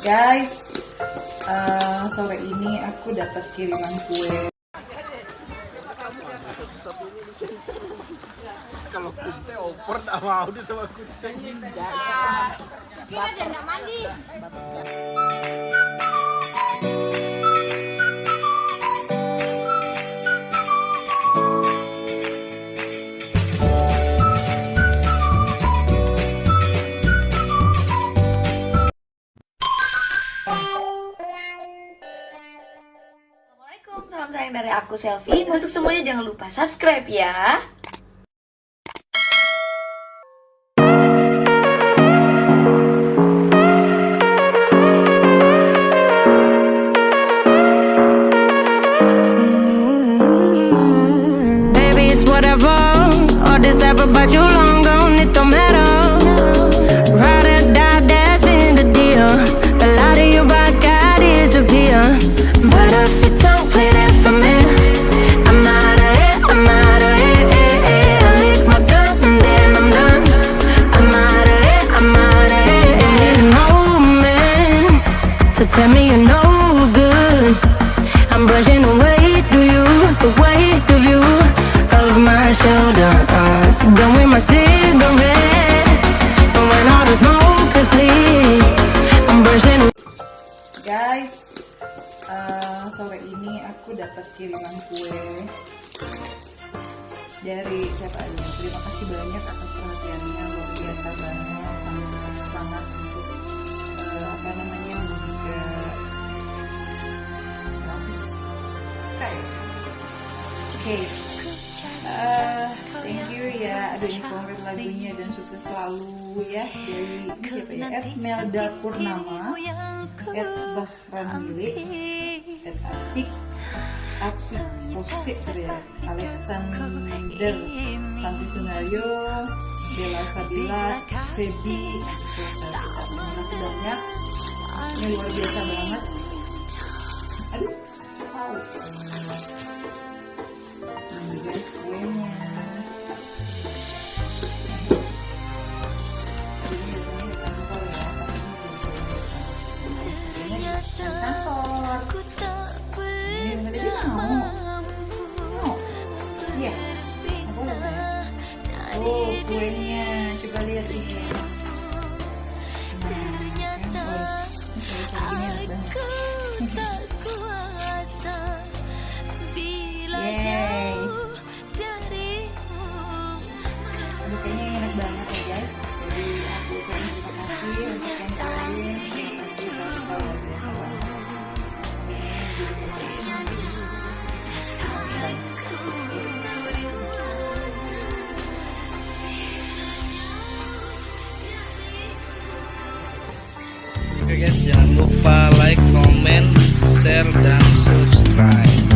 Guys, sore ini aku dapat kiriman kue. Kalau kunte oper tak mau di sama kunte. Kita dia nggak mandi. Assalamualaikum, salam sayang dari aku Selfie. Untuk semuanya jangan lupa subscribe ya. Baby, it's whatever. All this ever but you long gone, it don't matter. Ride or die, that's been the deal. The light of your rock, I disappear. But if you don't play that for me, I'm out of it, I'm out of it. I lick my gun and then I'm done. I'm out of it, I'm out of it. No man to tell me you're no good. I'm brushing away, the weight of you of my shoulders. Done with my cigarette, and when all the smoke is clear, I'm brushing. Guys, sore ini aku dapat kiriman kue dari siapa aja. Terima kasih banyak atas perhatiannya, luar biasa banget, sangat semangat untuk juga 100 kayak. Oke, thank you ya. Aduh, ini komen lagunya dan sukses selalu ya dari siapa ya? Melda Purnama, Bahran Milik, Atik Pose, Alexander, Santi Sunario, Bella Sabila, Feby. Terima kasih banyak. Ini luar biasa banget. Aduh, ini guys kuenya. Kuenya coba lihat ini. Yeay. Aduh, kayaknya enak banget ya guys. Jadi aku ucapin terima kasih untuk yang kalian. Terima kasih luar biasa banget. Oke guys, jangan lupa like, comment, share, dan subscribe.